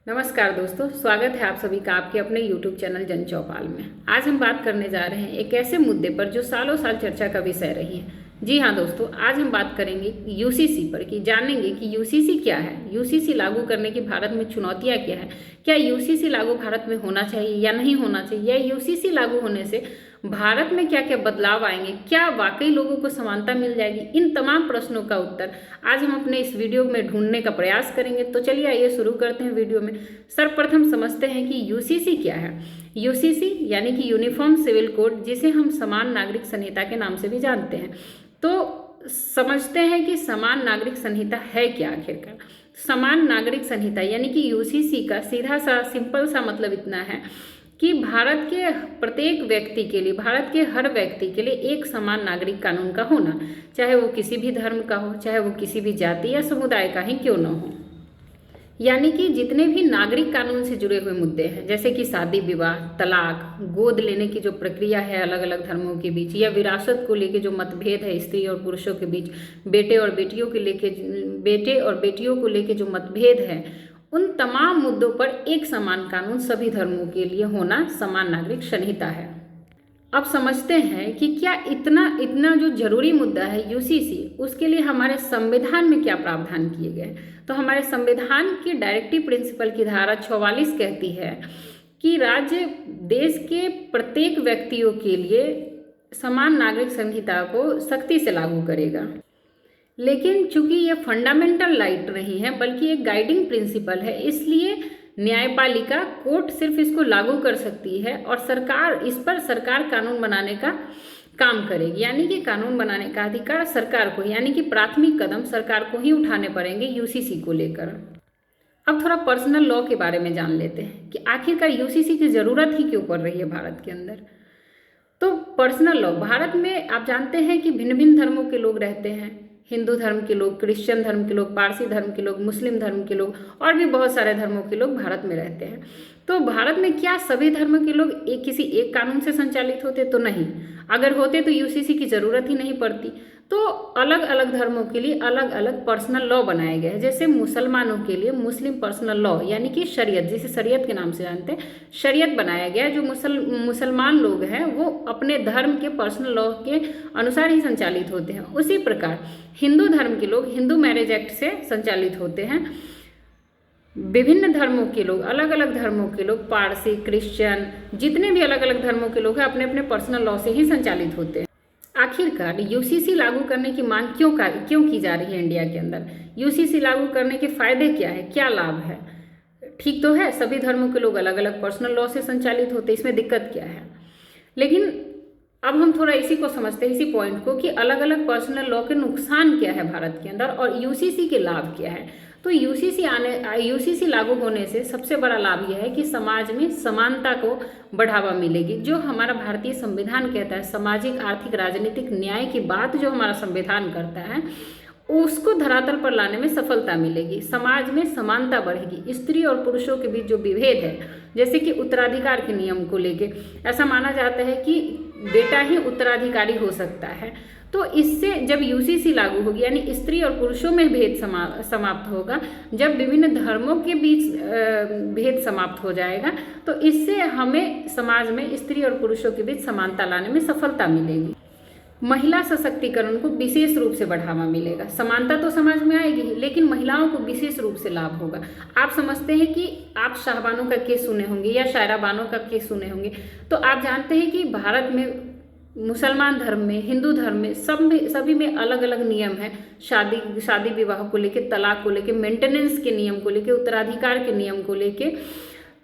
नमस्कार दोस्तों, स्वागत है आप सभी का आपके अपने YouTube चैनल जन चौपाल में। आज हम बात करने जा रहे हैं एक ऐसे मुद्दे पर जो सालों साल चर्चा का विषय रही है। जी हाँ दोस्तों, आज हम बात करेंगे यूसीसी पर कि जानेंगे कि यूसीसी क्या है, यूसीसी लागू करने की भारत में चुनौतियाँ क्या है, क्या यूसीसी लागू भारत में होना चाहिए या नहीं होना चाहिए, या यूसीसी लागू होने से भारत में क्या क्या बदलाव आएंगे, क्या वाकई लोगों को समानता मिल जाएगी। इन तमाम प्रश्नों का उत्तर आज हम अपने इस वीडियो में ढूंढने का प्रयास करेंगे। तो चलिए आइए शुरू करते हैं वीडियो में। सर्वप्रथम समझते हैं कि यूसीसी क्या है। यूसीसी यानी कि यूनिफॉर्म सिविल कोड, जिसे हम समान नागरिक संहिता के नाम से भी जानते हैं। तो समझते हैं कि समान नागरिक संहिता है क्या आखिरकार। समान नागरिक संहिता यानी कि यूसीसी का सीधा सा सिंपल सा मतलब इतना है कि भारत के प्रत्येक व्यक्ति के लिए, भारत के हर व्यक्ति के लिए एक समान नागरिक कानून का होना, चाहे वो किसी भी धर्म का हो, चाहे वो किसी भी जाति या समुदाय का ही क्यों न हो। यानी कि जितने भी नागरिक कानून से जुड़े हुए मुद्दे हैं, जैसे कि शादी विवाह, तलाक, गोद लेने की जो प्रक्रिया है अलग अलग धर्मों के बीच, या विरासत को लेके जो मतभेद है स्त्री और पुरुषों के बीच, बेटे और बेटियों को लेके जो मतभेद है, उन तमाम मुद्दों पर एक समान कानून सभी धर्मों के लिए होना समान नागरिक संहिता है। अब समझते हैं कि क्या इतना जो जरूरी मुद्दा है यूसीसी, उसके लिए हमारे संविधान में क्या प्रावधान किए गए। तो हमारे संविधान के डायरेक्टिव प्रिंसिपल की धारा 44 कहती है कि राज्य देश के प्रत्येक व्यक्तियों के लिए समान नागरिक संहिता को सख्ती से लागू करेगा। लेकिन चूंकि ये फंडामेंटल राइट नहीं है बल्कि एक गाइडिंग प्रिंसिपल है, इसलिए न्यायपालिका कोर्ट सिर्फ इसको लागू कर सकती है और सरकार कानून बनाने का काम करेगी। यानी कि कानून बनाने का अधिकार सरकार को, यानी कि प्राथमिक कदम सरकार को ही उठाने पड़ेंगे यूसीसी को लेकर। अब थोड़ा पर्सनल लॉ के बारे में जान लेते हैं कि आखिरकार यूसीसी की जरूरत ही क्यों पड़ रही है भारत के अंदर। तो पर्सनल लॉ, भारत में आप जानते हैं कि भिन्न भिन्न धर्मों के लोग रहते हैं। हिंदू धर्म के लोग, क्रिश्चियन धर्म के लोग, पारसी धर्म के लोग, मुस्लिम धर्म के लोग और भी बहुत सारे धर्मों के लोग भारत में रहते हैं। तो भारत में क्या सभी धर्म के लोग किसी एक कानून से संचालित होते? तो नहीं। अगर होते तो यूसीसी की जरूरत ही नहीं पड़ती। तो अलग अलग धर्मों के लिए अलग अलग पर्सनल लॉ बनाए गए हैं। जैसे मुसलमानों के लिए मुस्लिम पर्सनल लॉ यानी कि शरीयत, जिसे शरीयत के नाम से जानते हैं, शरीयत बनाया गया। जो मुसलमान लोग हैं वो अपने धर्म के पर्सनल लॉ के अनुसार ही संचालित होते हैं। उसी प्रकार हिंदू धर्म के लोग हिंदू मैरिज एक्ट से संचालित होते हैं। विभिन्न धर्मों के लोग, अलग अलग धर्मों के लोग, पारसी, क्रिश्चियन, जितने भी अलग अलग धर्मों के लोग हैं अपने अपने पर्सनल लॉ से ही संचालित होते हैं। आखिरकार यूसीसी लागू करने की मांग क्यों की जा रही है इंडिया के अंदर? यूसीसी लागू करने के फायदे क्या है, क्या लाभ है? ठीक तो है, सभी धर्मों के लोग अलग अलग पर्सनल लॉ से संचालित होते, इसमें दिक्कत क्या है? लेकिन अब हम थोड़ा इसी को समझते हैं, इसी पॉइंट को, कि अलग अलग पर्सनल लॉ के नुकसान क्या है भारत के अंदर और यूसीसी के लाभ क्या है। तो यूसीसी लागू होने से सबसे बड़ा लाभ यह है कि समाज में समानता को बढ़ावा मिलेगी। जो हमारा भारतीय संविधान कहता है, सामाजिक, आर्थिक, राजनीतिक न्याय की बात जो हमारा संविधान करता है, उसको धरातल पर लाने में सफलता मिलेगी। समाज में समानता बढ़ेगी। स्त्री और पुरुषों के बीच जो विभेद है, जैसे कि उत्तराधिकार के नियम को लेके, ऐसा माना जाता है कि बेटा ही उत्तराधिकारी हो सकता है। तो इससे जब यूसीसी लागू होगी, यानी स्त्री और पुरुषों में भेद समाप्त होगा, जब विभिन्न धर्मों के बीच भेद समाप्त हो जाएगा, तो इससे हमें समाज में स्त्री और पुरुषों के बीच समानता लाने में सफलता मिलेगी। महिला सशक्तिकरण को विशेष रूप से बढ़ावा मिलेगा। समानता तो समाज में आएगी, लेकिन महिलाओं को विशेष रूप से लाभ होगा। आप समझते हैं कि आप शाहबानों का केस सुने होंगे या शायरा बानो का केस सुने होंगे। तो आप जानते हैं कि भारत में मुसलमान धर्म में, हिंदू धर्म में, सभी में अलग अलग नियम है। शादी विवाह को लेके, तलाक को लेके, मेंटेनेंस के नियम को लेके, उत्तराधिकार के नियम को लेके।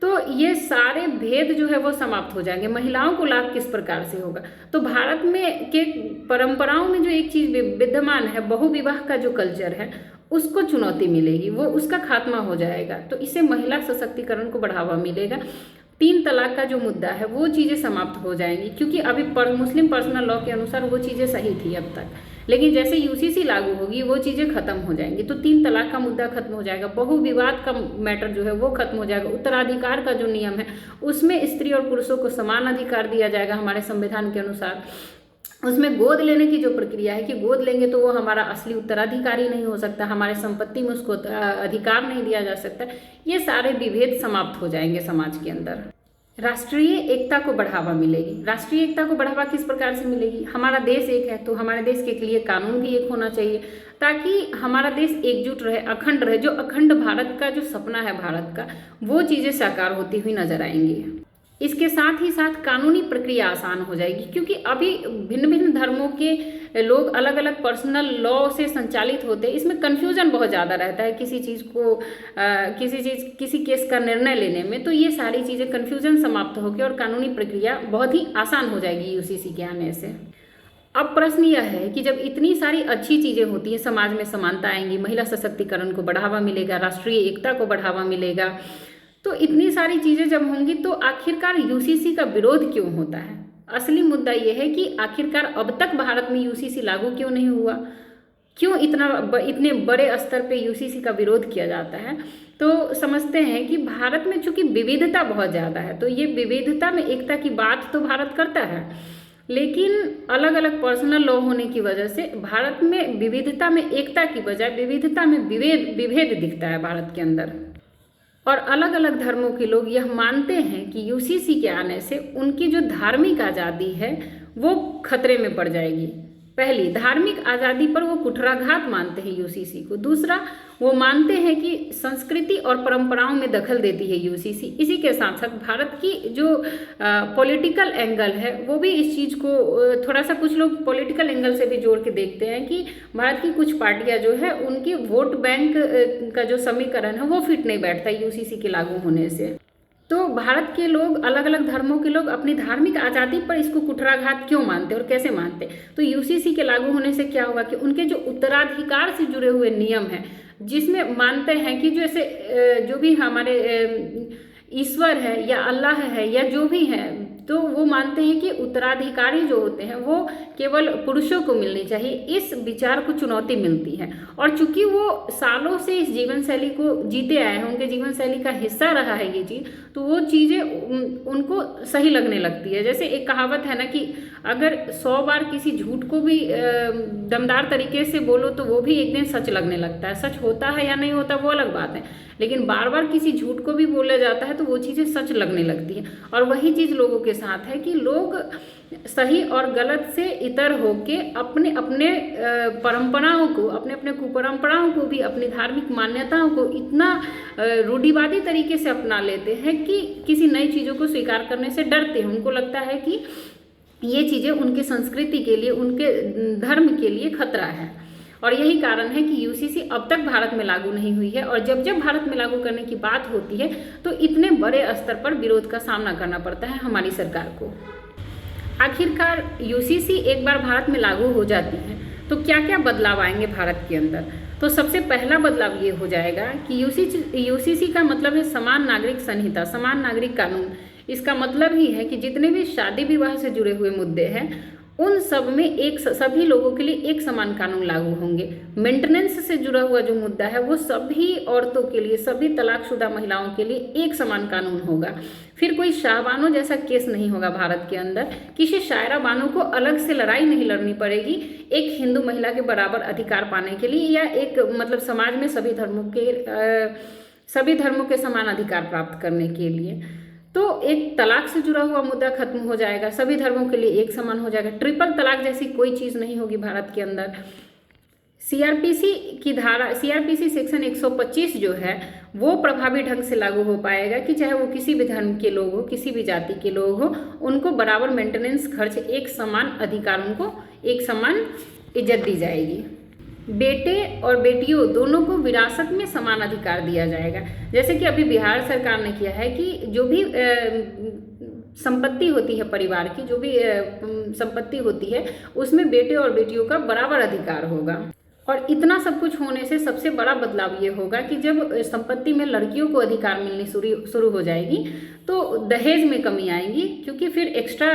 तो ये सारे भेद जो है वो समाप्त हो जाएंगे। महिलाओं को लाभ किस प्रकार से होगा? तो भारत में के परंपराओं में जो एक चीज विद्यमान है, बहुविवाह का जो कल्चर है, उसको चुनौती मिलेगी, वो उसका खात्मा हो जाएगा। तो इससे महिला सशक्तिकरण को बढ़ावा मिलेगा। 3 तलाक का जो मुद्दा है वो चीज़ें समाप्त हो जाएंगी, क्योंकि अभी मुस्लिम पर्सनल लॉ के अनुसार वो चीज़ें सही थी अब तक, लेकिन जैसे यूसीसी लागू होगी वो चीज़ें खत्म हो जाएंगी। तो 3 तलाक का मुद्दा खत्म हो जाएगा, बहुविवाद का मैटर जो है वो खत्म हो जाएगा, उत्तराधिकार का जो नियम है उसमें स्त्री और पुरुषों को समान अधिकार दिया जाएगा हमारे संविधान के अनुसार। उसमें गोद लेने की जो प्रक्रिया है कि गोद लेंगे तो वो हमारा असली उत्तराधिकारी नहीं हो सकता, हमारे संपत्ति में उसको अधिकार नहीं दिया जा सकता, ये सारे विभेद समाप्त हो जाएंगे समाज के अंदर। राष्ट्रीय एकता को बढ़ावा मिलेगी। राष्ट्रीय एकता को बढ़ावा किस प्रकार से मिलेगी? हमारा देश एक है तो हमारे देश के लिए कानून भी एक होना चाहिए, ताकि हमारा देश एकजुट रहे, अखंड रहे। जो अखंड भारत का जो सपना है भारत का, वो चीज़ें साकार होती हुई नजर आएंगी। इसके साथ ही साथ कानूनी प्रक्रिया आसान हो जाएगी, क्योंकि अभी भिन्न भिन्न धर्मों के लोग अलग अलग पर्सनल लॉ से संचालित होते हैं। इसमें कन्फ्यूजन बहुत ज़्यादा रहता है किसी चीज़ को किसी केस का निर्णय लेने में। तो ये सारी चीज़ें कन्फ्यूजन समाप्त होकर और कानूनी प्रक्रिया बहुत ही आसान हो जाएगी यूसीसी के आने से। अब प्रश्न यह है कि जब इतनी सारी अच्छी चीज़ें होती हैं, समाज में समानता आएंगी, महिला सशक्तिकरण को बढ़ावा मिलेगा, राष्ट्रीय एकता को बढ़ावा मिलेगा, तो इतनी सारी चीज़ें जब होंगी तो आखिरकार यूसीसी का विरोध क्यों होता है? असली मुद्दा यह है कि आखिरकार अब तक भारत में यूसीसी लागू क्यों नहीं हुआ, क्यों इतने बड़े स्तर पे यूसीसी का विरोध किया जाता है? तो समझते हैं कि भारत में चूंकि विविधता बहुत ज़्यादा है, तो ये विविधता में एकता की बात तो भारत करता है, लेकिन अलग अलग पर्सनल लॉ होने की वजह से भारत में विविधता में एकता की बजाय विविधता में विभेद दिखता है भारत के अंदर। और अलग अलग धर्मों के लोग यह मानते हैं कि यूसीसी के आने से उनकी जो धार्मिक आज़ादी है वो खतरे में पड़ जाएगी। पहली, धार्मिक आज़ादी पर वो कुठाराघात मानते हैं यूसीसी को। दूसरा, वो मानते हैं कि संस्कृति और परंपराओं में दखल देती है यूसीसी। इसी के साथ साथ भारत की जो पॉलिटिकल एंगल है वो भी इस चीज़ को थोड़ा सा, कुछ लोग पॉलिटिकल एंगल से भी जोड़ के देखते हैं कि भारत की कुछ पार्टियां जो है उनकी वोट बैंक का जो समीकरण है वो फिट नहीं बैठता यूसीसी के लागू होने से। तो भारत के लोग, अलग अलग धर्मों के लोग अपनी धार्मिक आज़ादी पर इसको कुठाराघात क्यों मानते और कैसे मानते? तो यूसीसी के लागू होने से क्या होगा कि उनके जो उत्तराधिकार से जुड़े हुए नियम हैं, जिसमें मानते हैं कि जैसे जो भी हमारे ईश्वर है या अल्लाह है या जो भी है, तो वो मानते हैं कि उत्तराधिकारी जो होते हैं वो केवल पुरुषों को मिलनी चाहिए। इस विचार को चुनौती मिलती है, और चूंकि वो सालों से इस जीवन शैली को जीते आए हैं, उनके जीवन शैली का हिस्सा रहा है ये चीज़, तो वो चीज़ें उनको सही लगने लगती है। जैसे एक कहावत है ना कि अगर 100 बार किसी झूठ को भी दमदार तरीके से बोलो तो वो भी एक दिन सच लगने लगता है। सच होता है या नहीं होता वो अलग बात है, लेकिन बार बार किसी झूठ को भी बोला जाता है तो वो चीज़ें सच लगने लगती है। और वही चीज़ लोगों के साथ है कि लोग सही और गलत से इतर होके अपने अपने परंपराओं को, अपने अपने कुपरंपराओं को भी, अपनी धार्मिक मान्यताओं को इतना रूढ़िवादी तरीके से अपना लेते हैं कि किसी नई चीज़ों को स्वीकार करने से डरते हैं। उनको लगता है कि ये चीज़ें उनकी संस्कृति के लिए, उनके धर्म के लिए खतरा है। और यही कारण है कि यूसीसी अब तक भारत में लागू नहीं हुई है, और जब जब भारत में लागू करने की बात होती है तो इतने बड़े स्तर पर विरोध का सामना करना पड़ता है हमारी सरकार को। आखिरकार यूसीसी एक बार भारत में लागू हो जाती है तो क्या क्या बदलाव आएंगे भारत के अंदर? तो सबसे पहला बदलाव ये हो जाएगा कि यूसीसी का मतलब है समान नागरिक संहिता, समान नागरिक कानून। इसका मतलब ही है कि जितने भी शादी विवाह से जुड़े हुए मुद्दे हैं उन सब में सभी लोगों के लिए एक समान कानून लागू होंगे। मेंटेनेंस से जुड़ा हुआ जो मुद्दा है वो सभी औरतों के लिए, सभी तलाकशुदा महिलाओं के लिए एक समान कानून होगा। फिर कोई शाहबानो जैसा केस नहीं होगा भारत के अंदर, किसी शायरा बानो को अलग से लड़ाई नहीं लड़नी पड़ेगी एक हिंदू महिला के बराबर अधिकार पाने के लिए, या एक मतलब समाज में सभी धर्मों के समान अधिकार प्राप्त करने के लिए। तो एक तलाक से जुड़ा हुआ मुद्दा खत्म हो जाएगा, सभी धर्मों के लिए एक समान हो जाएगा। ट्रिपल तलाक जैसी कोई चीज़ नहीं होगी भारत के अंदर। सीआरपीसी सेक्शन 125 जो है वो प्रभावी ढंग से लागू हो पाएगा कि चाहे वो किसी भी धर्म के लोग हो, किसी भी जाति के लोग हो, उनको बराबर मेंटेनेंस खर्च, एक समान अधिकार, उनको एक समान इज्जत दी जाएगी। बेटे और बेटियों दोनों को विरासत में समान अधिकार दिया जाएगा। जैसे कि अभी बिहार सरकार ने किया है कि जो भी संपत्ति होती है परिवार की, जो भी संपत्ति होती है उसमें बेटे और बेटियों का बराबर अधिकार होगा। और इतना सब कुछ होने से सबसे बड़ा बदलाव ये होगा कि जब संपत्ति में लड़कियों को अधिकार मिलनी शुरू हो जाएगी तो दहेज में कमी आएगी, क्योंकि फिर एक्स्ट्रा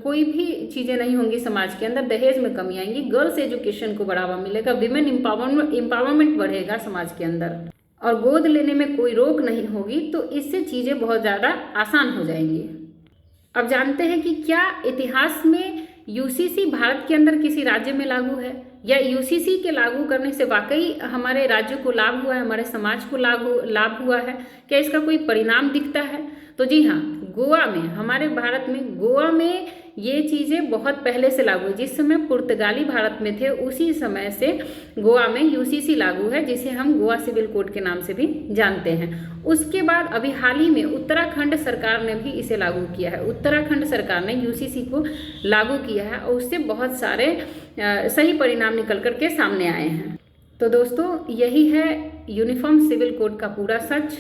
कोई भी चीज़ें नहीं होंगी समाज के अंदर, दहेज में कमी आएंगी। गर्ल्स एजुकेशन को बढ़ावा मिलेगा, विमेन एम्पावरमेंट बढ़ेगा समाज के अंदर, और गोद लेने में कोई रोक नहीं होगी। तो इससे चीज़ें बहुत ज़्यादा आसान हो जाएंगी। अब जानते हैं कि क्या इतिहास में यूसीसी भारत के अंदर किसी राज्य में लागू है, या यूसीसी के लागू करने से वाकई हमारे राज्य को लाभ हुआ है, हमारे समाज को लाभ हुआ है, क्या इसका कोई परिणाम दिखता है? तो जी हाँ, गोवा में, हमारे भारत में गोवा में ये चीज़ें बहुत पहले से लागू है। जिस समय पुर्तगाली भारत में थे उसी समय से गोवा में यूसीसी लागू है, जिसे हम गोवा सिविल कोड के नाम से भी जानते हैं। उसके बाद अभी हाल ही में उत्तराखंड सरकार ने भी इसे लागू किया है। उत्तराखंड सरकार ने यूसीसी को लागू किया है और उससे बहुत सारे सही परिणाम निकल कर के सामने आए हैं। तो दोस्तों, यही है यूनिफॉर्म सिविल कोड का पूरा सच।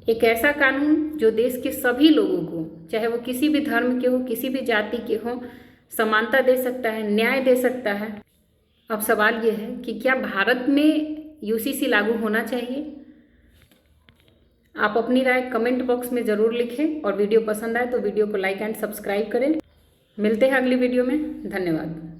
एक ऐसा कानून जो देश के सभी लोगों को, चाहे वो किसी भी धर्म के हो, किसी भी जाति के हो, समानता दे सकता है, न्याय दे सकता है। अब सवाल ये है कि क्या भारत में यूसीसी लागू होना चाहिए? आप अपनी राय कमेंट बॉक्स में ज़रूर लिखें और वीडियो पसंद आए तो वीडियो को लाइक एंड सब्सक्राइब करें। मिलते हैं अगली वीडियो में। धन्यवाद।